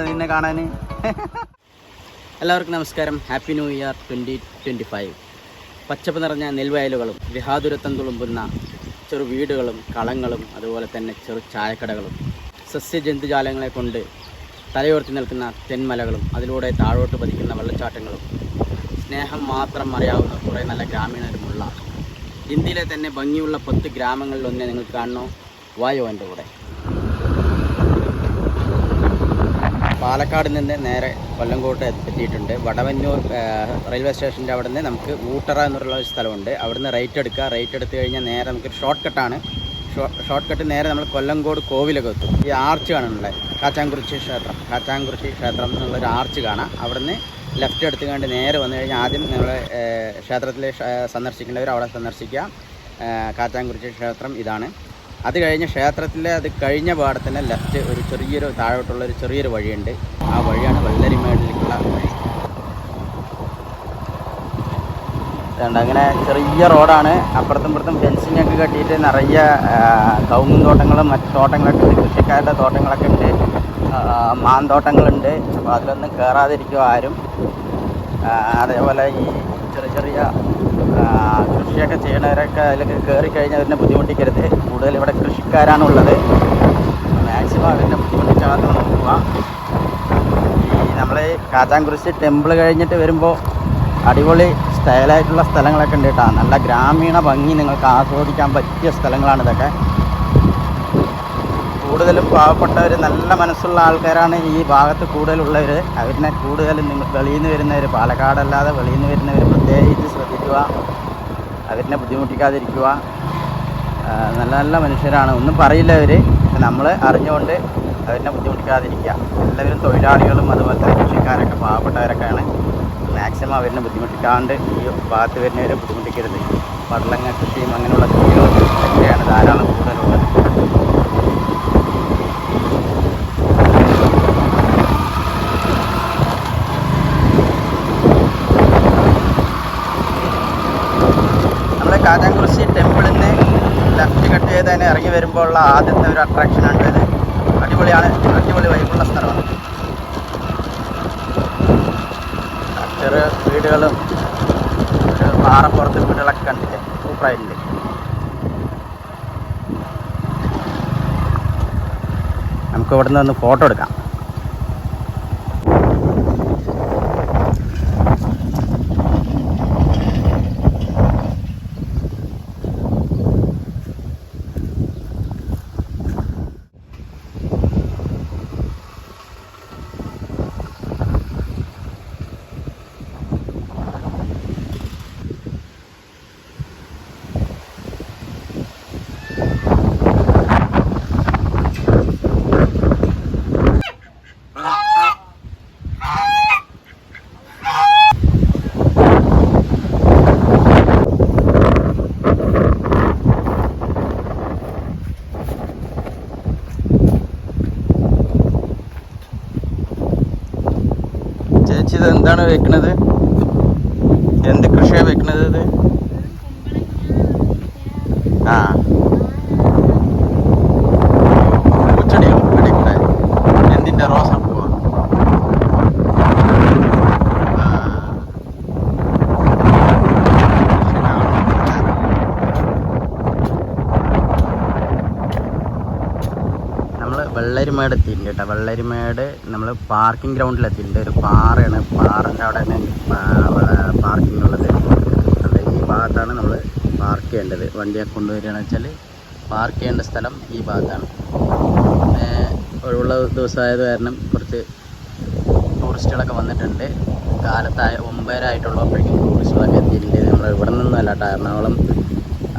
നിന്നെ കാണാൻ. എല്ലാവർക്കും നമസ്കാരം. Happy new year 2025. പച്ചപ്പ് നിറഞ്ഞ നെൽവയലുകളും വിഹാതുരത്വം തുളുമ്പുന്ന ചെറു വീടുകളും കളങ്ങളും അതുപോലെ തന്നെ ചെറു ചായക്കടകളും സസ്യജന്തുജാലങ്ങളെ കൊണ്ട് തലയോർത്തി നിൽക്കുന്ന തെന്മലകളും അതിലൂടെ താഴോട്ട് പതിക്കുന്ന വെള്ളച്ചാട്ടങ്ങളും സ്നേഹം മാത്രം അറിയാവുന്ന കുറേ നല്ല ഗ്രാമീണരുമുള്ള ഇന്ത്യയിലെ തന്നെ ഭംഗിയുള്ള 10 ഗ്രാമങ്ങളിലൊന്നേ നിങ്ങൾക്ക് കാണണോ? വായോ എൻ്റെ കൂടെ. പാലക്കാട് നിന്ന് നേരെ കൊല്ലങ്കോട്ട് എത്തിയിട്ടുണ്ട്. വടവന്നൂർ റെയിൽവേ സ്റ്റേഷൻ്റെ അവിടെ നിന്ന് നമുക്ക് ഊട്ടറ എന്നുള്ള ഒരു സ്ഥലമുണ്ട്. അവിടുന്ന് റൈറ്റ് എടുക്കുക. റൈറ്റ് എടുത്തു കഴിഞ്ഞാൽ നേരെ നമുക്കൊരു ഷോർട്ട് കട്ടാണ്. ഷോർട്ട് കട്ട് നേരെ നമ്മൾ കൊല്ലങ്കോട് കോവിലൊക്കെ എത്തും. ഈ ആർച്ച് കാണുന്നുള്ളത് കാച്ചാംകുറിശി ക്ഷേത്രം എന്നുള്ളൊരു ആർച്ച് കാണാം. അവിടുന്ന് ലെഫ്റ്റ് എടുത്തുകൊണ്ട് നേരെ വന്നു കഴിഞ്ഞാൽ ആദ്യം നമ്മൾ ക്ഷേത്രത്തിൽ സന്ദർശിക്കേണ്ടവർ അവിടെ സന്ദർശിക്കുക. കാച്ചാംകുറിശി ക്ഷേത്രം ഇതാണ്. അത് കഴിഞ്ഞ് ക്ഷേത്രത്തിലെ അത് കഴിഞ്ഞ പാടത്തിന് ലെഫ്റ്റ് ഒരു ചെറിയൊരു താഴോട്ടുള്ളൊരു ചെറിയൊരു വഴിയുണ്ട്. ആ വഴിയാണ് വെള്ളരിമേടിലേക്കുള്ള വഴി. അങ്ങനെ ചെറിയ റോഡാണ്. അപ്പുറത്തും ഇപ്പുറത്തും ഫെൻസിങ്ങൊക്കെ കെട്ടിയിട്ട് നിറയെ കവുങ്ങും തോട്ടങ്ങളും മറ്റു തോട്ടങ്ങളൊക്കെ ഉണ്ട്. കൃഷിക്കാരുടെ തോട്ടങ്ങളൊക്കെ ഉണ്ട്. മാന്തോട്ടങ്ങളുണ്ട്. അപ്പോൾ അതിലൊന്നും കയറാതിരിക്കുക ആരും. അതേപോലെ ഈ ചെറിയ കൃഷിയൊക്കെ ചെയ്യണവരൊക്കെ അതിലൊക്കെ കയറിക്കഴിഞ്ഞാൽ അവരിനെ ബുദ്ധിമുട്ടിക്കരുത്. കൂടുതൽ ഇവിടെ കൃഷിക്കാരാണുള്ളത്. മാക്സിമം അവരിനെ ബുദ്ധിമുട്ടിക്കാതെ നോക്കുക. ഈ നമ്മൾ കാച്ചാംകുറിശി ടെമ്പിൾ കഴിഞ്ഞിട്ട് വരുമ്പോൾ അടിപൊളി സ്റ്റൈലായിട്ടുള്ള സ്ഥലങ്ങളൊക്കെ ഉണ്ട് കേട്ടോ. നല്ല ഗ്രാമീണ ഭംഗി നിങ്ങൾക്ക് ആസ്വദിക്കാൻ പറ്റിയ സ്ഥലങ്ങളാണ് ഇതൊക്കെ. കൂടുതലും പാവപ്പെട്ടവർ നല്ല മനസ്സുള്ള ആൾക്കാരാണ് ഈ ഭാഗത്ത് കൂടുതലുള്ളവർ. അവരിനെ കൂടുതലും വെളിയിൽ നിന്ന് വരുന്നവർ, പാലക്കാടല്ലാതെ വെളിയിൽ നിന്ന് വരുന്നവർ പ്രത്യേകിച്ച് ശ്രദ്ധിക്കുക. അവരിനെ ബുദ്ധിമുട്ടിക്കാതിരിക്കുക. നല്ല നല്ല മനുഷ്യരാണ്. ഒന്നും പറയില്ല അവർ. നമ്മൾ അറിഞ്ഞുകൊണ്ട് അവരിനെ ബുദ്ധിമുട്ടിക്കാതിരിക്കുക. എല്ലാവരും തൊഴിലാളികളും അതുപോലെ തന്നെ കൃഷിക്കാരൊക്കെ പാവപ്പെട്ടവരൊക്കെയാണ്. മാക്സിമം അവരിനെ ബുദ്ധിമുട്ടിക്കാണ്ട് ഈ ഭാഗത്ത് വരുന്നവരെ ബുദ്ധിമുട്ടിക്കരുത്. പടലങ്ങ കൃഷിയും അങ്ങനെയുള്ള കൃഷികളും ഒക്കെയാണ് ധാരാളം കൂടുതലുള്ളത്. കാച്ചാംകുറിശി ടെമ്പിളിൽ നിന്ന് ലെഫ്റ്റ് കട്ട് ചെയ്ത് തന്നെ ഇറങ്ങി വരുമ്പോൾ ഉള്ള ആദ്യത്തെ ഒരു അട്രാക്ഷനാണ് ഇത്. അടിപൊളിയാണ്. അടിപൊളി വൈബുള്ള സ്ഥലമാണ്. ചെറിയ വീടുകളും പാറപ്പുറത്ത് വീടുകളൊക്കെ കണ്ടില്ലേ? സൂപ്പറായില്ലേ? നമുക്ക് ഇവിടുന്ന് ഒന്ന് ഫോട്ടോ എടുക്കാം. ചേച്ചി ഇത് എന്താണ് വെക്കുന്നത്? എന്ത് കൃഷിയാണ് വെക്കുന്നത് ഇത്? ആ പൂച്ചെടിയോ? ഇവിടെ എന്തിൻ്റെ? റോസാപ്പൂവോ? വെള്ളരിമേട് എത്തിയിട്ടുണ്ട് കേട്ടോ. വെള്ളരിമേട് നമ്മൾ പാർക്കിംഗ് ഗ്രൗണ്ടിലെത്തിയിട്ടുണ്ട്. ഒരു പാറയാണ്. പാറൻ്റെ അവിടെ തന്നെ പാർക്കിംഗ് ഉള്ളത്. അത് ഈ ഭാഗത്താണ് നമ്മൾ പാർക്ക് ചെയ്യേണ്ടത്. വണ്ടിയൊക്കെ കൊണ്ടുവരികയാണെന്ന് വെച്ചാൽ പാർക്ക് ചെയ്യേണ്ട സ്ഥലം ഈ ഭാഗത്താണ്. ഒഴിവുള്ള ദിവസമായത് കാരണം കുറച്ച് ടൂറിസ്റ്റുകളൊക്കെ വന്നിട്ടുണ്ട്. കാലത്തായ 9:30 ആയിട്ടുള്ളപ്പോഴേക്കും ടൂറിസ്റ്റുകളൊക്കെ എത്തിയിട്ടുണ്ട്. നമ്മൾ ഇവിടെ നിന്നല്ല കേട്ടോ, എറണാകുളം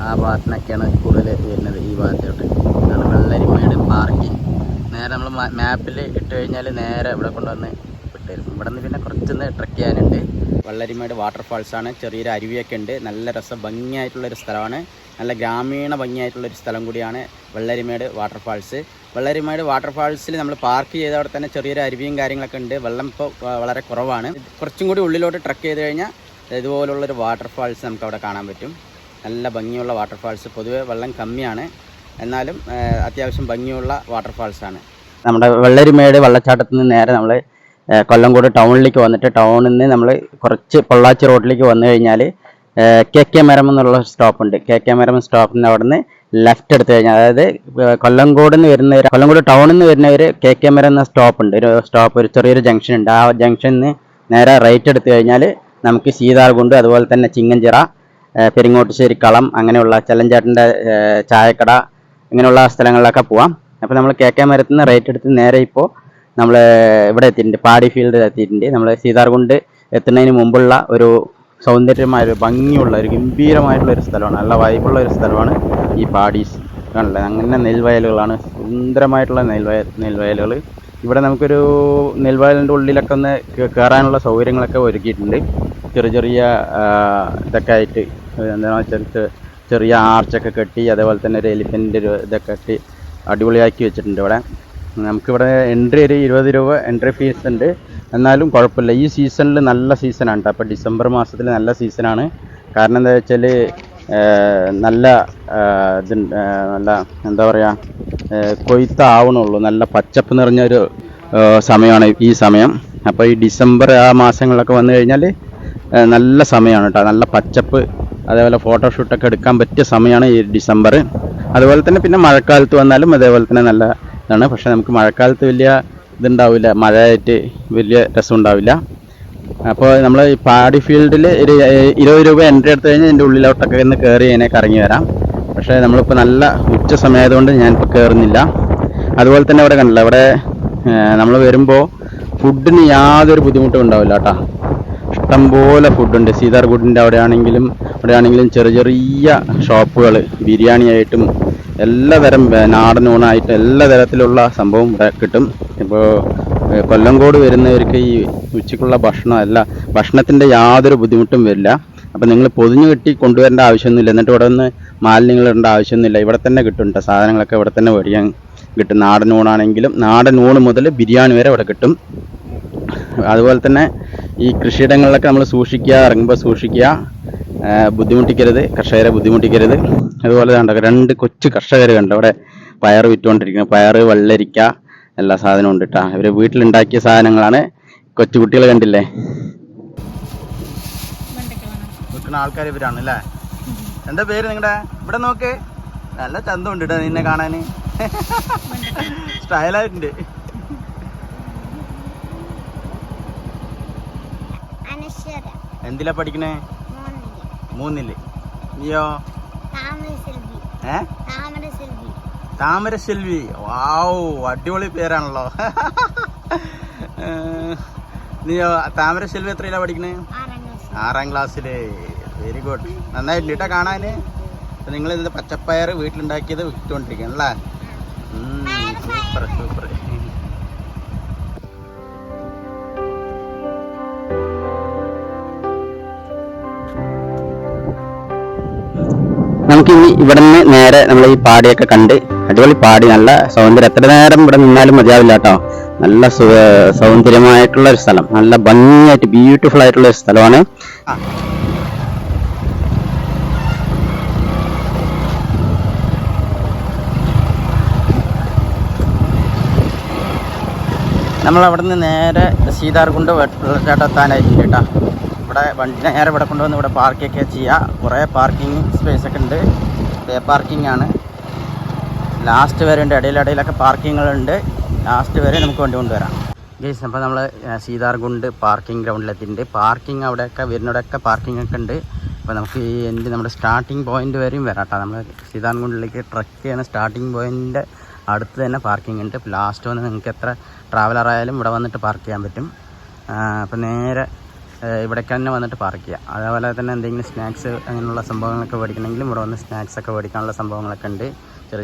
ആ ഭാഗത്തിനൊക്കെയാണ് കൂടുതൽ വരുന്നത്. ഈ ഭാഗത്തോട്ട് അതാണ് വെള്ളരിമേട് പാർക്കിംഗ്. നേരെ നമ്മൾ മാപ്പിൽ ഇട്ട് കഴിഞ്ഞാൽ നേരെ ഇവിടെ കൊണ്ടുവന്ന് വിട്ടുതരും. ഇവിടെ നിന്ന് പിന്നെ കുറച്ചൊന്ന് ട്രക്ക് ചെയ്യാനുണ്ട്. വെള്ളരിമേട് വാട്ടർഫാൾസാണ്. ചെറിയൊരു അരുവിയൊക്കെ ഉണ്ട്. നല്ല ഭംഗിയായിട്ടുള്ളൊരു സ്ഥലമാണ്. നല്ല ഗ്രാമീണ ഭംഗിയായിട്ടുള്ളൊരു സ്ഥലം കൂടിയാണ് വെള്ളരിമേട് വാട്ടർഫാൾസ്. വെള്ളരിമേട് വാട്ടർഫാൾസിൽ നമ്മൾ പാർക്ക് ചെയ്ത അവിടെ തന്നെ ചെറിയൊരു അരുവിയും കാര്യങ്ങളൊക്കെ ഉണ്ട്. വെള്ളം ഇപ്പോൾ വളരെ കുറവാണ്. കുറച്ചും കൂടി ഉള്ളിലോട്ട് ട്രക്ക് ചെയ്ത് കഴിഞ്ഞാൽ ഇതുപോലുള്ളൊരു വാട്ടർഫാൾസ് നമുക്ക് അവിടെ കാണാൻ പറ്റും. നല്ല ഭംഗിയുള്ള വാട്ടർഫാൾസ്. പൊതുവെ വെള്ളം കമ്മിയാണ്, എന്നാലും അത്യാവശ്യം ഭംഗിയുള്ള വാട്ടർഫാൾസാണ്. നമ്മുടെ വെള്ളരിമേട് വെള്ളച്ചാട്ടത്തിൽ നിന്ന് നേരെ നമ്മൾ കൊല്ലംകോട് ടൗണിലേക്ക് വന്നിട്ട് ടൗണിൽ നിന്ന് നമ്മൾ കുറച്ച് പൊള്ളാച്ചി റോഡിലേക്ക് വന്നു കഴിഞ്ഞാൽ KK മരം എന്നുള്ള സ്റ്റോപ്പുണ്ട്. KK മരം സ്റ്റോപ്പിന് അവിടെ നിന്ന് ലെഫ്റ്റ് എടുത്തു കഴിഞ്ഞാൽ, അതായത് കൊല്ലംകോട് ടൗണിൽ നിന്ന് വരുന്നവർ KK മരം എന്ന സ്റ്റോപ്പുണ്ട്. ഒരു ചെറിയൊരു ജംഗ്ഷൻ ഉണ്ട്. ആ ജംഗ്ഷനിൽ നിന്ന് നേരെ റൈറ്റ് എടുത്തു കഴിഞ്ഞാൽ നമുക്ക് സീതാർകുണ്ട്, അതുപോലെ തന്നെ ചിങ്ങഞ്ചിറ, പെരിങ്ങോട്ടുശ്ശേരി കളം, അങ്ങനെയുള്ള ചെല്ലഞ്ചേട്ടൻ്റെ ചായക്കട, ഇങ്ങനെയുള്ള സ്ഥലങ്ങളിലൊക്കെ പോവാം. അപ്പോൾ നമ്മൾ KK മരത്തിൽ നിന്ന് റൈറ്റ് എടുത്ത് നേരെ ഇപ്പോൾ നമ്മൾ ഇവിടെ എത്തിയിട്ടുണ്ട്, പാടി ഫീൽഡിൽ എത്തിയിട്ടുണ്ട്. നമ്മൾ സീതാർകുണ്ട് എത്തുന്നതിന് മുമ്പുള്ള ഒരു സൗന്ദര്യമായ ഒരു ഭംഗിയുള്ള ഒരു ഗംഭീരമായിട്ടുള്ള ഒരു സ്ഥലമാണ്, നല്ല വൈബുള്ള ഒരു സ്ഥലമാണ് ഈ പാടീസ്. കാണില്ലേ, അങ്ങനെ നെൽവയലുകളാണ്, സുന്ദരമായിട്ടുള്ള നെൽവയലുകൾ. ഇവിടെ നമുക്കൊരു നെൽവയലിൻ്റെ ഉള്ളിലൊക്കെ ഒന്ന് കയറാനുള്ള സൗകര്യങ്ങളൊക്കെ ഒരുക്കിയിട്ടുണ്ട്. ചെറിയ ഇതൊക്കെ ആയിട്ട് എന്താണെന്ന് വെച്ചാൽ ചെറിയ ആർച്ചൊക്കെ കെട്ടി, അതേപോലെ തന്നെ ഒരു എലിഫൻറ്റിൻ്റെ ഒരു ഇതൊക്കെ കെട്ടി അടിപൊളിയാക്കി വെച്ചിട്ടുണ്ട്. ഇവിടെ നമുക്കിവിടെ എൻട്രി ഒരു 20 രൂപ എൻട്രി ഫീസ് ഉണ്ട്. എന്നാലും കുഴപ്പമില്ല. ഈ സീസണിൽ നല്ല സീസണാണ് കേട്ടോ. അപ്പോൾ ഡിസംബർ മാസത്തിൽ നല്ല സീസണാണ്. കാരണം എന്താ വെച്ചാൽ നല്ല നല്ല എന്താ പറയുക, കൊയ്ത്താവണുള്ളൂ. നല്ല പച്ചപ്പ് നിറഞ്ഞൊരു സമയമാണ് ഈ സമയം. അപ്പോൾ ഈ ഡിസംബർ ആ മാസങ്ങളിലൊക്കെ വന്നു കഴിഞ്ഞാൽ നല്ല സമയമാണ് കേട്ടോ. നല്ല പച്ചപ്പ്, അതേപോലെ ഫോട്ടോഷൂട്ടൊക്കെ എടുക്കാൻ പറ്റിയ സമയമാണ് ഈ ഡിസംബർ. അതുപോലെ തന്നെ പിന്നെ മഴക്കാലത്ത് വന്നാലും അതേപോലെ തന്നെ നല്ല ഇതാണ്. പക്ഷേ നമുക്ക് മഴക്കാലത്ത് വലിയ ഇതുണ്ടാവില്ല, മഴയായിട്ട് വലിയ രസം ഉണ്ടാവില്ല. അപ്പോൾ നമ്മൾ ഈ പാടി ഫീൽഡിൽ ഒരു 20 രൂപ എൻട്രി എടുത്തു കഴിഞ്ഞാൽ ഇതിൻ്റെ ഉള്ളിലോട്ടൊക്കെ ഒന്ന് കയറി അതിനെ കറങ്ങി വരാം. പക്ഷേ നമ്മളിപ്പോൾ നല്ല ഉച്ച സമയമായതുകൊണ്ട് ഞാനിപ്പോൾ കയറുന്നില്ല. അതുപോലെ തന്നെ ഇവിടെ കണ്ടില്ല, ഇവിടെ നമ്മൾ വരുമ്പോൾ ഫുഡിന് യാതൊരു ബുദ്ധിമുട്ടും ഉണ്ടാവില്ല കേട്ടോ. ഇഷ്ടംപോലെ ഫുഡുണ്ട്. സീതാർകുണ്ടിൻ്റെ അവിടെയാണെങ്കിലും ചെറിയ ഷോപ്പുകൾ, ബിരിയാണി ആയിട്ടും എല്ലാതരം നാടൻ ഊണായിട്ടും എല്ലാ തരത്തിലുള്ള സംഭവം ഇവിടെ കിട്ടും. ഇപ്പോൾ കൊല്ലംകോട് വരുന്നവർക്ക് ഈ ഉച്ചയ്ക്കുള്ള ഭക്ഷണത്തിൻ്റെ യാതൊരു ബുദ്ധിമുട്ടും വരില്ല. അപ്പോൾ നിങ്ങൾ പൊതിഞ്ഞു കെട്ടി കൊണ്ടുവരേണ്ട ആവശ്യമൊന്നുമില്ല. എന്നിട്ട് ഇവിടെ നിന്ന് മാലിന്യങ്ങൾ ഇടേണ്ട ആവശ്യമൊന്നുമില്ല. ഇവിടെ തന്നെ കിട്ടും കേട്ടോ. സാധനങ്ങളൊക്കെ ഇവിടെ തന്നെ മേടിക്കാൻ കിട്ടും. നാടൻ ഊണാണെങ്കിലും നാടൻ ഊണ് മുതൽ ബിരിയാണി വരെ ഇവിടെ കിട്ടും. അതുപോലെ തന്നെ ഈ കൃഷിയിടങ്ങളിലൊക്കെ നമ്മൾ ഇറങ്ങുമ്പോൾ സൂക്ഷിക്കുക, ബുദ്ധിമുട്ടിക്കരുത്, കർഷകരെ ബുദ്ധിമുട്ടിക്കരുത്. അതുപോലെ കണ്ടോ 2 കൊച്ചു കർഷകർ കണ്ടോ അവിടെ പയർ വിറ്റുകൊണ്ടിരിക്കുന്നത്. പയർ, വെള്ളരിക്ക, എല്ലാ സാധനവും ഉണ്ട് കേട്ടോ. ഇവർ വീട്ടിലുണ്ടാക്കിയ സാധനങ്ങളാണ്. കൊച്ചുകുട്ടികൾ കണ്ടില്ലേ, വിൽക്കുന്ന ആൾക്കാർ ഇവരാണ് അല്ലേ. എന്താ പേര് നിങ്ങളുടെ? ഇവിടെ നോക്ക്, നല്ല ചന്തമുണ്ട് കേട്ടോ നിന്നെ കാണാൻ, സ്റ്റൈലായിട്ടുണ്ട്. എന്തിലാ പഠിക്കണേ? 3-ല്. നീയോ? താമരശെൽവി. വാവ്, അടിപൊളി പേരാണല്ലോ. നീയോ? താമരശെൽവി എത്രയിലാ പഠിക്കണേ? 6ാം ക്ലാസ്സില്. വെരി ഗുഡ്, നന്നായിട്ടുണ്ട് കേട്ടോ കാണാൻ. അപ്പം നിങ്ങൾ ഇത് പച്ചപ്പയർ വീട്ടിലുണ്ടാക്കിയത് വിറ്റുകൊണ്ടിരിക്കുകയാണല്ലേ. സൂപ്പർ. നമുക്കിനി ഇവിടെ നിന്ന് നേരെ നമ്മൾ ഈ പാടിയൊക്കെ കണ്ട്, അടിപൊളി പാടി, നല്ല സൗന്ദര്യം, എത്ര നേരം ഇവിടെ നിന്നാലും മതിയാവില്ല കേട്ടോ. നല്ല സൗന്ദര്യമായിട്ടുള്ള ഒരു സ്ഥലം, നല്ല ഭംഗിയായിട്ട് ബ്യൂട്ടിഫുൾ ആയിട്ടുള്ള ഒരു സ്ഥലമാണ്. നമ്മളവിടെ നിന്ന് നേരെ സീതാർകുണ്ട് വെള്ളച്ചാട്ടത്താനായിട്ടുണ്ട് കേട്ടോ. ഇവിടെ വണ്ടി നേരെ ഇവിടെ കൊണ്ടുവന്ന് ഇവിടെ പാർക്കൊക്കെ ചെയ്യുക. കുറേ പാർക്കിംഗ് സ്പേസ് ഒക്കെ ഉണ്ട്. പേ പാർക്കിംഗ് ആണ്. ലാസ്റ്റ് വരെ ഉണ്ട്, ഇടയിലൊക്കെ പാർക്കിങ്ങുകളുണ്ട്. ലാസ്റ്റ് വരെ നമുക്ക് വണ്ടി കൊണ്ടുവരാം. ഗൈസ്, അപ്പോൾ നമ്മൾ സീതാർകുണ്ട് പാർക്കിംഗ് ഗ്രൗണ്ടിലെത്തിയിട്ടുണ്ട്. പാർക്കിംഗ് അവിടെയൊക്കെ വരുന്നവിടെയൊക്കെ പാർക്കിംഗ് ഒക്കെ ഉണ്ട്. അപ്പോൾ നമുക്ക് ഈ നമ്മുടെ സ്റ്റാർട്ടിങ് പോയിന്റ് വരെയും വരാം കേട്ടോ. നമ്മൾ സീതാർകുണ്ടിലേക്ക് ട്രക്ക് ചെയ്യുന്ന സ്റ്റാർട്ടിങ് പോയിൻ്റിൻ്റെ അടുത്ത് തന്നെ പാർക്കിംഗ് ഉണ്ട്. ലാസ്റ്റ് വന്ന് നിങ്ങൾക്ക് എത്ര ട്രാവലർ ആയാലും ഇവിടെ വന്നിട്ട് പാർക്ക് ചെയ്യാൻ പറ്റും. അപ്പോൾ നേരെ ഇവിടേക്ക് തന്നെ വന്നിട്ട് പാർക്ക് ചെയ്യാം. അതേപോലെ തന്നെ എന്തെങ്കിലും സ്നാക്സ് അങ്ങനെയുള്ള സംഭവങ്ങളൊക്കെ മേടിക്കണമെങ്കിലും ഇവിടെ വന്ന് സ്നാക്സൊക്കെ മേടിക്കാനുള്ള സംഭവങ്ങളൊക്കെ ഉണ്ട്.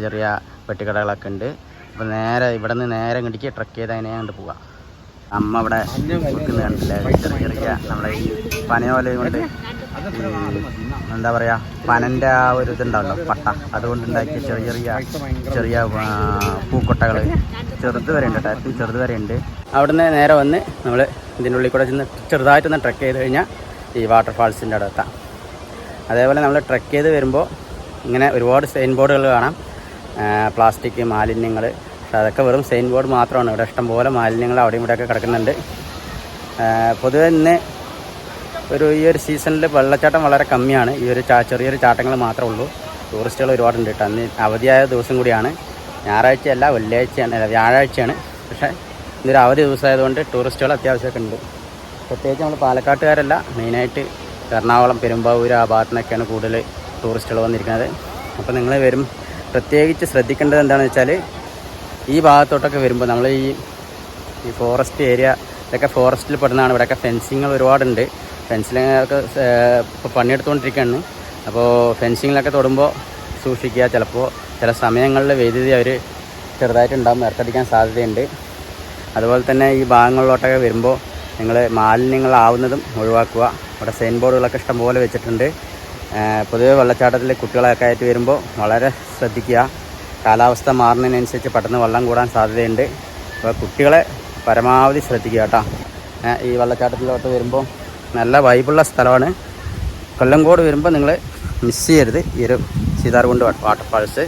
ചെറിയ പെട്ടിക്കടകളൊക്കെ ഉണ്ട്. അപ്പോൾ നേരെ ഇവിടെ നിന്ന് നേരെ ഇങ്ങോട്ടേക്ക് ട്രക്ക് ചെയ്ത് അതിനെ കണ്ട് പോവാം. അമ്മ ഇവിടെ വെക്കുന്ന കണ്ടില്ലേ, ചെറിയ നമ്മളെ ഈ പനയോല കൊണ്ട് എന്താ പറയുക, പനൻ്റെ ആ ഒരു ഇതുണ്ടാവല്ലോ, പട്ട, അതുകൊണ്ടുണ്ടാക്കിയ ചെറിയ പൂക്കൊട്ടകൾ ചെറുത് വരെ ഉണ്ട് കേട്ടോ. ഏറ്റവും ചെറുത് വരെ ഉണ്ട്. അവിടെ നിന്ന് നേരെ വന്ന് നമ്മൾ ഇതിൻ്റെ ഉള്ളിൽ കൂടെ ചെന്ന് ചെറുതായിട്ടൊന്ന് ട്രക്ക് ചെയ്ത് കഴിഞ്ഞാൽ ഈ വാട്ടർഫാൾസിൻ്റെ അവിടെ എത്താം. അതേപോലെ നമ്മൾ ട്രക്ക് ചെയ്ത് വരുമ്പോൾ ഇങ്ങനെ ഒരുപാട് സൈൻ ബോർഡുകൾ കാണാം. പ്ലാസ്റ്റിക് മാലിന്യങ്ങൾ അതൊക്കെ വെറും സൈൻ ബോർഡ് മാത്രമാണ്. ഇവിടെ ഇഷ്ടംപോലെ മാലിന്യങ്ങൾ അവിടെയും ഇവിടെയൊക്കെ കിടക്കുന്നുണ്ട്. പൊതുവെ ഇന്ന് ഈ ഒരു സീസണിൽ വെള്ളച്ചാട്ടം വളരെ കമ്മിയാണ്. ഈ ഒരു ചെറിയൊരു ചാട്ടങ്ങൾ മാത്രമേ ഉള്ളൂ. ടൂറിസ്റ്റുകൾ ഒരുപാടുണ്ട് കേട്ടോ. അന്ന് അവധിയായ ദിവസം കൂടിയാണ്. ഞായറാഴ്ചയല്ല, വെള്ളിയാഴ്ചയാണ്, വ്യാഴാഴ്ചയാണ്. പക്ഷേ ഇന്നൊരു അവധി ദിവസമായതുകൊണ്ട് ടൂറിസ്റ്റുകൾ അത്യാവശ്യമൊക്കെ ഉണ്ട്. പ്രത്യേകിച്ച് നമ്മൾ പാലക്കാട്ടുകാരല്ല, മെയിനായിട്ട് എറണാകുളം, പെരുമ്പാവൂർ ആ ഭാഗത്തുനിന്നൊക്കെയാണ് കൂടുതൽ ടൂറിസ്റ്റുകൾ വന്നിരിക്കുന്നത്. അപ്പോൾ നിങ്ങൾ പ്രത്യേകിച്ച് ശ്രദ്ധിക്കേണ്ടത് എന്താണെന്ന് വെച്ചാൽ, ഈ ഭാഗത്തോട്ടൊക്കെ വരുമ്പോൾ നമ്മൾ ഈ ഫോറസ്റ്റ് ഏരിയ ഇതൊക്കെ ഫോറസ്റ്റിൽ പെടുന്നതാണ്. ഇവിടെയൊക്കെ ഫെൻസിങ്ങൾ ഒരുപാടുണ്ട്. ഫെൻസിലൊക്കെ ഇപ്പോൾ പണിയെടുത്തുകൊണ്ടിരിക്കുകയാണ്. അപ്പോൾ ഫെൻസിങ്ങിലൊക്കെ തൊടുമ്പോൾ സൂക്ഷിക്കുക. ചിലപ്പോൾ ചില സമയങ്ങളിൽ വൈദ്യുതി അവർ ചെറുതായിട്ടുണ്ടാകും, ഇറക്കടിക്കാൻ സാധ്യതയുണ്ട്. അതുപോലെ തന്നെ ഈ ഭാഗങ്ങളിലോട്ടൊക്കെ വരുമ്പോൾ നിങ്ങൾ മാലിന്യങ്ങളാവുന്നതും ഒഴിവാക്കുക. ഇവിടെ സൈൻ ബോർഡുകളൊക്കെ ഇഷ്ടംപോലെ വെച്ചിട്ടുണ്ട്. പൊതുവെ വെള്ളച്ചാട്ടത്തിൽ കുട്ടികളൊക്കെ ആയിട്ട് വരുമ്പോൾ വളരെ ശ്രദ്ധിക്കുക. കാലാവസ്ഥ മാറുന്നതിനനുസരിച്ച് പെട്ടെന്ന് വെള്ളം കൂടാൻ സാധ്യതയുണ്ട്. അപ്പോൾ കുട്ടികളെ പരമാവധി ശ്രദ്ധിക്കുക കേട്ടോ. ഈ വെള്ളച്ചാട്ടത്തിലോട്ട് വരുമ്പോൾ നല്ല വൈബുള്ള സ്ഥലമാണ്. കൊല്ലങ്കോട് വരുമ്പോൾ നിങ്ങൾ മിസ് ചെയ്യരുത് ഈ ഒരു സീതാർകുണ്ട് വാട്ടർഫാൾസ്.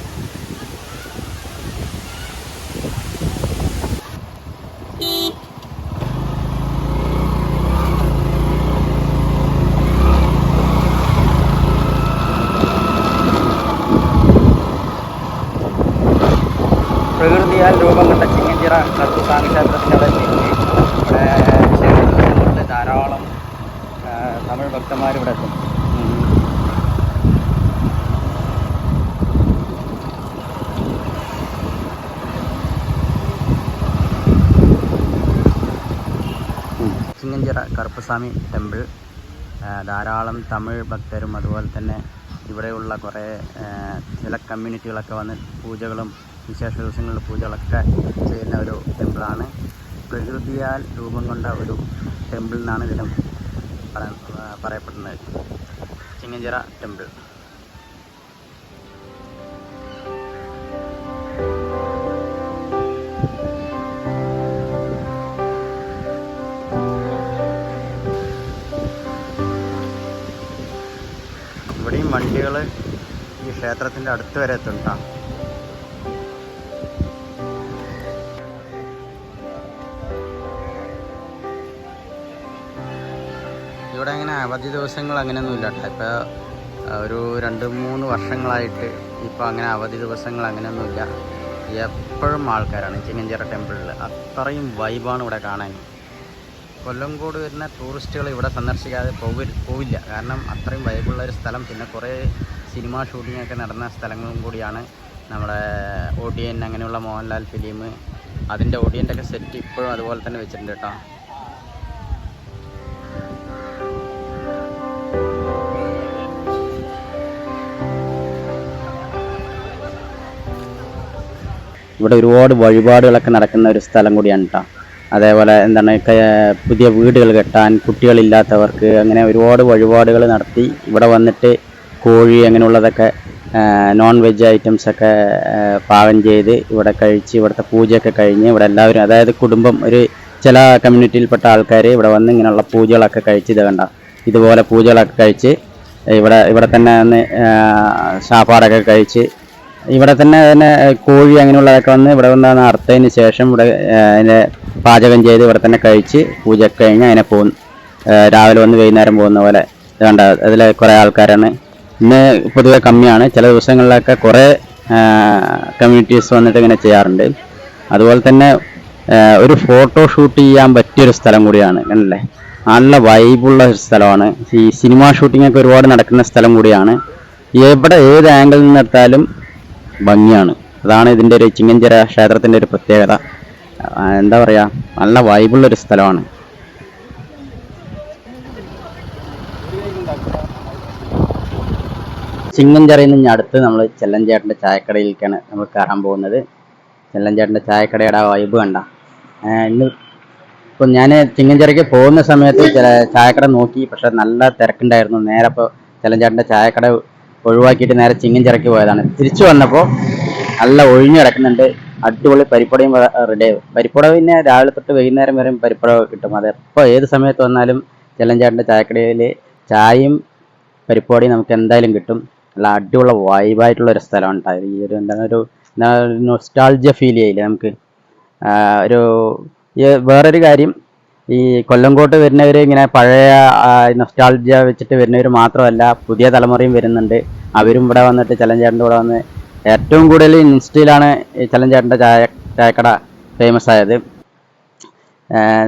പ്രകൃതിയാൽ രൂപം കൊണ്ട ചിങ്ങഞ്ചിറ കറുപ്പുസ്വാമി ക്ഷേത്രത്തിനവിടെ ക്ഷേത്രത്തിൽ ധാരാളം തമിഴ് ഭക്തന്മാർ ഇവിടെ എത്തും. ചിങ്ങഞ്ചിറ കറുപ്പുസ്വാമി ടെമ്പിൾ ധാരാളം തമിഴ് ഭക്തരും അതുപോലെ തന്നെ ഇവിടെയുള്ള കുറേ ചില കമ്മ്യൂണിറ്റികളൊക്കെ വന്ന് പൂജകളും വിശേഷ ദിവസങ്ങളിൽ പൂജകളൊക്കെ ചെയ്യുന്ന ഒരു ടെമ്പിളാണ്. പ്രകൃതിയാൽ രൂപം കൊണ്ട ഒരു ടെമ്പിൾ എന്നാണ് ഇതിന് പറയപ്പെടുന്നത്. ചിങ്ങഞ്ചിറ ടെമ്പിൾ. ഇവിടെയും വണ്ടികൾ ഈ ക്ഷേത്രത്തിൻ്റെ അടുത്ത് വരെ എത്തുന്നുണ്ടാണ്. ഇവിടെ അങ്ങനെ അവധി ദിവസങ്ങൾ അങ്ങനെയൊന്നും ഇല്ല കേട്ടോ. ഇപ്പോൾ ഒരു 2-3 വർഷങ്ങളായിട്ട് ഇപ്പോൾ അങ്ങനെ അവധി ദിവസങ്ങൾ അങ്ങനെയൊന്നുമില്ല. എപ്പോഴും ആൾക്കാരാണ് ചിങ്ങഞ്ചിറ ടെമ്പിളിൽ. അത്രയും വൈബാണ് ഇവിടെ കാണാൻ. കൊല്ലങ്കോട് വരുന്ന ടൂറിസ്റ്റുകൾ ഇവിടെ സന്ദർശിക്കാതെ പോവില്ല. കാരണം അത്രയും വൈബുള്ളൊരു സ്ഥലം. പിന്നെ കുറേ സിനിമ ഷൂട്ടിങ്ങൊക്കെ നടന്ന സ്ഥലങ്ങളും കൂടിയാണ്. നമ്മുടെ ഓഡിയൻ അങ്ങനെയുള്ള മോഹൻലാൽ ഫിലിം, അതിൻ്റെ ഓഡിയൻ്റെ ഒക്കെ സെറ്റ് ഇപ്പോഴും അതുപോലെ തന്നെ വെച്ചിട്ടുണ്ട് കേട്ടോ. ഇവിടെ ഒരുപാട് വഴിപാടുകളൊക്കെ നടക്കുന്ന ഒരു സ്ഥലം കൂടിയാണ് കേട്ടോ. അതേപോലെ എന്താണ് പുതിയ വീടുകൾ കെട്ടാൻ, കുട്ടികളില്ലാത്തവർക്ക് അങ്ങനെ ഒരുപാട് വഴിപാടുകൾ നടത്തി ഇവിടെ വന്നിട്ട് കോഴി അങ്ങനെയുള്ളതൊക്കെ നോൺ വെജ് ഐറ്റംസൊക്കെ പാകം ചെയ്ത് ഇവിടെ കഴിച്ച് ഇവിടുത്തെ പൂജയൊക്കെ കഴിഞ്ഞ് ഇവിടെ എല്ലാവരും, അതായത് കുടുംബം, ഒരു ചില കമ്മ്യൂണിറ്റിയിൽപ്പെട്ട ആൾക്കാർ ഇവിടെ വന്ന് ഇങ്ങനെയുള്ള പൂജകളൊക്കെ കഴിച്ച് ഇത് കണ്ട ഇതുപോലെ പൂജകളൊക്കെ കഴിച്ച് ഇവിടെ തന്നെ വന്ന് സാപ്പാടൊക്കെ കഴിച്ച് ഇവിടെ തന്നെ കോഴി അങ്ങനെയുള്ളതൊക്കെ വന്ന് ഇവിടെ വന്ന് അറുത്തതിന് ശേഷം ഇവിടെ അതിനെ പാചകം ചെയ്ത് ഇവിടെ തന്നെ കഴിച്ച് പൂജയൊക്കെ കഴിഞ്ഞ് അതിനെ പോകുന്നു. രാവിലെ വന്ന് വൈകുന്നേരം പോകുന്ന പോലെ ഇത് കണ്ട. അതിൽ കുറേ ആൾക്കാരാണ്. ഇന്ന് പൊതുവെ കമ്മിയാണ്. ചില ദിവസങ്ങളിലൊക്കെ കുറേ കമ്മ്യൂണിറ്റീസ് വന്നിട്ട് ഇങ്ങനെ ചെയ്യാറുണ്ട്. അതുപോലെ തന്നെ ഒരു ഫോട്ടോ ഷൂട്ട് ചെയ്യാൻ പറ്റിയൊരു സ്ഥലം കൂടിയാണ്. അല്ലേ, നല്ല വൈബുള്ള ഒരു സ്ഥലമാണ്. ഈ സിനിമ ഷൂട്ടിങ്ങൊക്കെ ഒരുപാട് നടക്കുന്ന സ്ഥലം കൂടിയാണ്. എവിടെ ഏത് ആംഗിളിൽ നിന്നെടുത്താലും ഭംഗിയാണ്. അതാണ് ഇതിൻ്റെ ഒരു ചിങ്ങഞ്ചിറ ക്ഷേത്രത്തിൻ്റെ ഒരു പ്രത്യേകത. എന്താ പറയുക, നല്ല വൈബുള്ളൊരു സ്ഥലമാണ്. ചിങ്ങഞ്ചിറയിൽ നിന്ന് അടുത്ത് നമ്മൾ ചെല്ലഞ്ചേട്ടൻ്റെ ചായക്കടയിലേക്കാണ് നമ്മൾ കയറാൻ പോകുന്നത്. ചെല്ലഞ്ചേട്ടൻ്റെ ചായക്കടയുടെ ആ വൈബ് കണ്ട. ഇന്ന് ഇപ്പം ഞാൻ ചിങ്ങഞ്ചിറയ്ക്ക് പോകുന്ന സമയത്ത് ചായക്കട നോക്കി, പക്ഷെ നല്ല തിരക്കുണ്ടായിരുന്നു. നേരെ ഇപ്പോൾ ചെല്ലഞ്ചേട്ടൻ്റെ ചായക്കട ഒഴിവാക്കിയിട്ട് നേരെ ചിങ്ങഞ്ചിറയ്ക്ക് പോയതാണ്. തിരിച്ചു വന്നപ്പോൾ നല്ല ഒഴിഞ്ഞു കിടക്കുന്നുണ്ട്. അടിപൊളി പരിപ്പടയും റെഡിയാവും. പരിപ്പട പിന്നെ രാവിലെ തൊട്ട് വൈകുന്നേരം വരെയും പരിപ്പട കിട്ടും. അതെപ്പോൾ ഏത് സമയത്ത് വന്നാലും ചെല്ലഞ്ചേട്ടൻ്റെ ചായക്കടയിൽ ചായയും പരിപ്പടയും നമുക്ക് എന്തായാലും കിട്ടും. നല്ല അടിപൊളി വൈബായിട്ടുള്ളൊരു സ്ഥലമാണ്. ഈ ഒരു എന്താണ് ഒരു നൊസ്റ്റാൾജിയ ഫീൽ ചെയ്യില്ലേ നമുക്ക്. ഒരു വേറൊരു കാര്യം, ഈ കൊല്ലംകോട്ട് വരുന്നവർ ഇങ്ങനെ പഴയ നൊസ്റ്റാൾജിയ വെച്ചിട്ട് വരുന്നവർ മാത്രമല്ല, പുതിയ തലമുറയും വരുന്നുണ്ട്. അവരും ഇവിടെ വന്നിട്ട് ചലഞ്ചേട്ടൻ്റെ കൂടെ വന്ന് ഏറ്റവും കൂടുതൽ ഇൻസ്റ്റയിലാണ് ഈ ചലഞ്ചേട്ടൻ്റെ ചായക്കട ഫേമസ് ആയത്.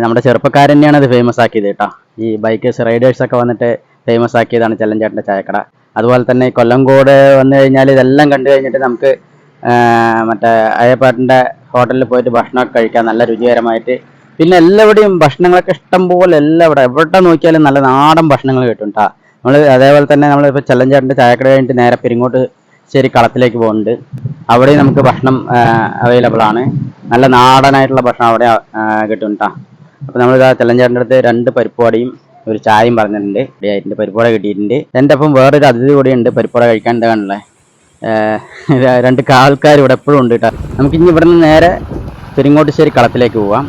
നമ്മുടെ ചെറുപ്പക്കാരൻ തന്നെയാണ് അത് ഫേമസ് ആക്കിയത് കേട്ടോ. ഈ ബൈക്കേഴ്സ് റൈഡേഴ്സൊക്കെ വന്നിട്ട് ഫേമസ് ആക്കിയതാണ് ചലഞ്ചേട്ടൻ്റെ ചായക്കട. അതുപോലെ തന്നെ കൊല്ലംകോട് വന്നു കഴിഞ്ഞാൽ ഇതെല്ലാം കണ്ടു കഴിഞ്ഞിട്ട് നമുക്ക് മറ്റേ അയ്യപ്പാട്ടിൻ്റെ ഹോട്ടലിൽ പോയിട്ട് ഭക്ഷണമൊക്കെ കഴിക്കാം നല്ല രുചികരമായിട്ട്. പിന്നെ എല്ലാവിടെയും ഭക്ഷണങ്ങളൊക്കെ ഇഷ്ടം പോലെ എവിടെ നോക്കിയാലും നല്ല നാടൻ ഭക്ഷണങ്ങൾ കിട്ടും കേട്ടോ. നമ്മൾ അതേപോലെ തന്നെ നമ്മളിപ്പോൾ ചലഞ്ചേട്ടൻ്റെ ചായക്കട കഴിഞ്ഞിട്ട് നേരെ പെരിങ്ങോട്ടുശ്ശേരി കളത്തിലേക്ക് പോകുന്നുണ്ട്. അവിടെയും നമുക്ക് ഭക്ഷണം അവൈലബിൾ ആണ്. നല്ല നാടനായിട്ടുള്ള ഭക്ഷണം അവിടെ കിട്ടും കേട്ടോ. അപ്പോൾ നമ്മളിതാ ചലഞ്ചേട്ടൻ്റെ അടുത്ത് 2 പരിപ്പുവടയും ഒരു ചായയും പറഞ്ഞിട്ടുണ്ട്. ആയിട്ടുണ്ട്, പരിപ്പുവട കിട്ടിയിട്ടുണ്ട്. എൻ്റെ ഒപ്പം വേറൊരു അതിഥി കൂടി ഉണ്ട് പരിപ്പുവട കഴിക്കാൻ. എന്താണല്ലേ 2 ആൾക്കാർ ഇവിടെ എപ്പോഴും ഉണ്ട് കേട്ടോ. നമുക്കിനി ഇവിടെ നിന്ന് നേരെ പെരിങ്ങോട്ടുശ്ശേരി കളത്തിലേക്ക് പോവാം.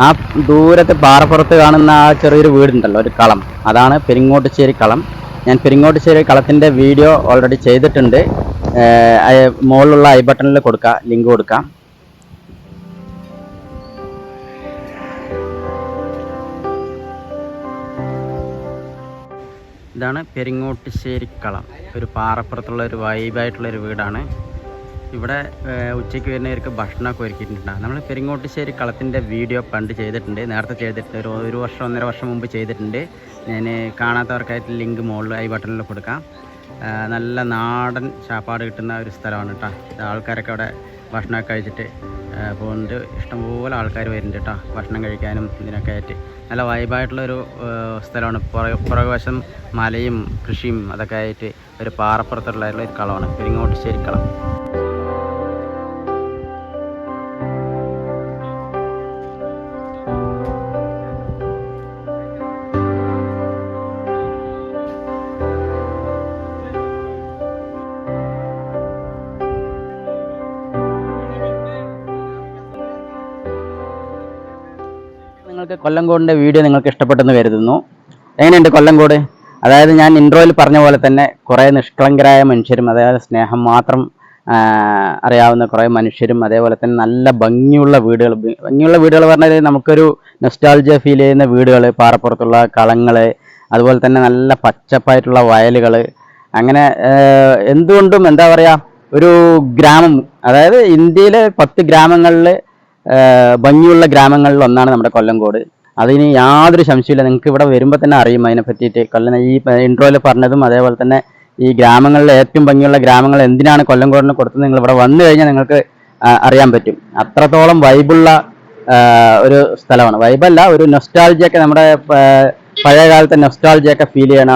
ആ ദൂരത്തെ പാറപ്പുറത്ത് കാണുന്ന ആ ചെറിയൊരു വീടുണ്ടല്ലോ, ഒരു കളം, അതാണ് പെരിങ്ങോട്ടുശ്ശേരി കളം. ഞാൻ പെരിങ്ങോട്ടുശ്ശേരി കളത്തിൻ്റെ വീഡിയോ ഓൾറെഡി ചെയ്തിട്ടുണ്ട്. മുകളിലുള്ള ഐ ബട്ടണിൽ കൊടുക്കാം, ലിങ്ക് കൊടുക്കാം. ഇതാണ് പെരിങ്ങോട്ടുശ്ശേരി കളം. ഒരു പാറപ്പുറത്തുള്ള ഒരു വൈബായിട്ടുള്ളൊരു വീടാണ്. ഇവിടെ ഉച്ചയ്ക്ക് വരുന്നവർക്ക് ഭക്ഷണമൊക്കെ ഒരുക്കിയിട്ടുണ്ടാകും. നമ്മൾ പെരിങ്ങോട്ടുശ്ശേരി കളത്തിൻ്റെ വീഡിയോ പണ്ട് ചെയ്തിട്ടുണ്ട്, നേരത്തെ ചെയ്തിട്ടുണ്ട്. ഒരു വർഷം 1.5 വർഷം മുമ്പ് ചെയ്തിട്ടുണ്ട്. ഞാൻ കാണാത്തവർക്കായിട്ട് ലിങ്ക് മുകളിൽ ഐ ബട്ടണിൽ കൊടുക്കാം. നല്ല നാടൻ ചാപ്പാട് കിട്ടുന്ന ഒരു സ്ഥലമാണ് കേട്ടോ. ആൾക്കാരൊക്കെ അവിടെ ഭക്ഷണമൊക്കെ കഴിച്ചിട്ട് പോകുന്നുണ്ട്. ഇഷ്ടംപോലെ ആൾക്കാർ വരുന്നുണ്ട് കേട്ടോ ഭക്ഷണം കഴിക്കാനും ഇതിനൊക്കെ ആയിട്ട്. നല്ല വൈബായിട്ടുള്ളൊരു സ്ഥലമാണ്. പുറകുവശം മലയും കൃഷിയും അതൊക്കെ ആയിട്ട് ഒരു പാറപ്പുറത്തുള്ള ഒരു കളമാണ് പെരിങ്ങോട്ടുശ്ശേരി കളം. നിങ്ങൾക്ക് കൊല്ലംകോടിൻ്റെ വീഡിയോ നിങ്ങൾക്ക് ഇഷ്ടപ്പെട്ടെന്ന് കരുതുന്നു. എങ്ങനെയുണ്ട് കൊല്ലംകോട്? അതായത് ഞാൻ ഇൻട്രോയിൽ പറഞ്ഞ പോലെ തന്നെ കുറേ നിഷ്കളങ്കരായ മനുഷ്യരും, അതായത് സ്നേഹം മാത്രം അറിയാവുന്ന കുറേ മനുഷ്യരും, അതേപോലെ തന്നെ നല്ല ഭംഗിയുള്ള വീടുകൾ പറഞ്ഞാൽ നമുക്കൊരു നൊസ്റ്റാൾജിയ ഫീൽ ചെയ്യുന്ന വീടുകൾ, പാറപ്പുറത്തുള്ള കളങ്ങൾ, അതുപോലെ തന്നെ നല്ല പച്ചപ്പായിട്ടുള്ള വയലുകൾ, അങ്ങനെ എന്തുകൊണ്ടും എന്താ പറയുക, ഒരു ഗ്രാമം, അതായത് ഇന്ത്യയിലെ 10 ഗ്രാമങ്ങളിൽ ഭംഗിയുള്ള ഗ്രാമങ്ങളിൽ ഒന്നാണ് നമ്മുടെ കൊല്ലംകോട്. അതിന് യാതൊരു സംശയമില്ല. നിങ്ങൾക്ക് ഇവിടെ വരുമ്പോൾ തന്നെ അറിയും അതിനെ പറ്റിയിട്ട്. ഈ ഇൻട്രോയിൽ പറഞ്ഞതും അതേപോലെ തന്നെ ഈ ഗ്രാമങ്ങളിലെ ഏറ്റവും ഭംഗിയുള്ള ഗ്രാമങ്ങൾ എന്തിനാണ് കൊല്ലംകോടിന് കൊടുത്തത് നിങ്ങൾ ഇവിടെ വന്നു കഴിഞ്ഞാൽ നിങ്ങൾക്ക് അറിയാൻ പറ്റും. അത്രത്തോളം വൈബുള്ള ഒരു സ്ഥലമാണ്. വൈബല്ല, ഒരു നൊസ്റ്റാൾജിയൊക്കെ, നമ്മുടെ പഴയ കാലത്തെ നൊസ്റ്റാൾജിയൊക്കെ ഫീൽ ചെയ്യണ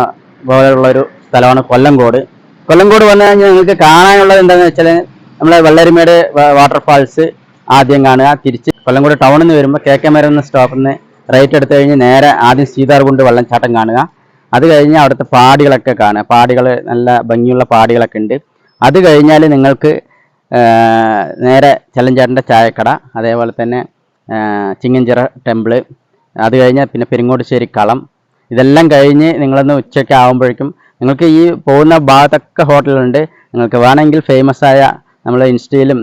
പോലെയുള്ളൊരു സ്ഥലമാണ് കൊല്ലംകോട്. കൊല്ലംകോട് വന്നു കഴിഞ്ഞാൽ നിങ്ങൾക്ക് കാണാനുള്ളത് എന്താണെന്ന് വെച്ചാൽ നമ്മളെ വെള്ളരിമേട് വാട്ടർഫാൾസ് ആദ്യം കാണുക. തിരിച്ച് കൊല്ലംകോട് ടൗണിൽ നിന്ന് വരുമ്പോൾ KK മരം എന്ന സ്റ്റോപ്പിൽ നിന്ന് റൈറ്റ് എടുത്തു കഴിഞ്ഞ് നേരെ ആദ്യം സീതാർകുണ്ട് വെള്ളച്ചാട്ടം കാണുക. അത് കഴിഞ്ഞ് അവിടുത്തെ പാടികളൊക്കെ കാണുക. പാടികൾ, നല്ല ഭംഗിയുള്ള പാടികളൊക്കെ ഉണ്ട്. അത് കഴിഞ്ഞാൽ നിങ്ങൾക്ക് നേരെ ചലഞ്ചേട്ടൻ്റെ ചായക്കട, അതേപോലെ തന്നെ ചിങ്ങഞ്ചിറ ടെമ്പിള്, അത് കഴിഞ്ഞാൽ പിന്നെ പെരിങ്ങോട്ടുശ്ശേരി കളം. ഇതെല്ലാം കഴിഞ്ഞ് നിങ്ങളൊന്ന് ഉച്ചയ്ക്ക് ആകുമ്പോഴേക്കും നിങ്ങൾക്ക് ഈ പോകുന്ന ഭാഗത്തൊക്കെ ഹോട്ടലുണ്ട്. നിങ്ങൾക്ക് വേണമെങ്കിൽ ഫേമസ് ആയ, നമ്മൾ ഇൻസ്റ്റയിലും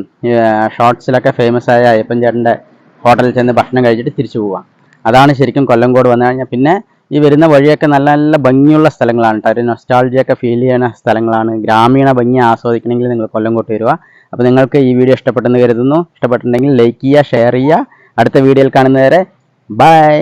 ഷോർട്സിലൊക്കെ ഫേമസ് ആയ അയ്യപ്പൻ ചേട്ടൻ്റെ ഹോട്ടലിൽ ചെന്ന് ഭക്ഷണം കഴിച്ചിട്ട് തിരിച്ചു പോവാം. അതാണ് ശരിക്കും കൊല്ലംകോട് വന്നു കഴിഞ്ഞാൽ. പിന്നെ ഈ വരുന്ന വഴിയൊക്കെ നല്ല നല്ല ഭംഗിയുള്ള സ്ഥലങ്ങളാണ് കേട്ടോ. ഒരു നൊസ്റ്റാൾജിയൊക്കെ ഫീൽ ചെയ്യുന്ന സ്ഥലങ്ങളാണ്. ഗ്രാമീണ ഭംഗി ആസ്വദിക്കണമെങ്കിൽ നിങ്ങൾ കൊല്ലംകോട്ട് വരിക. അപ്പോൾ നിങ്ങൾക്ക് ഈ വീഡിയോ ഇഷ്ടപ്പെട്ടെന്ന് കരുതുന്നു. ഇഷ്ടപ്പെട്ടിട്ടുണ്ടെങ്കിൽ ലൈക്ക് ചെയ്യുക, ഷെയർ ചെയ്യുക. അടുത്ത വീഡിയോയിൽ കാണുന്നവരെ ബൈ.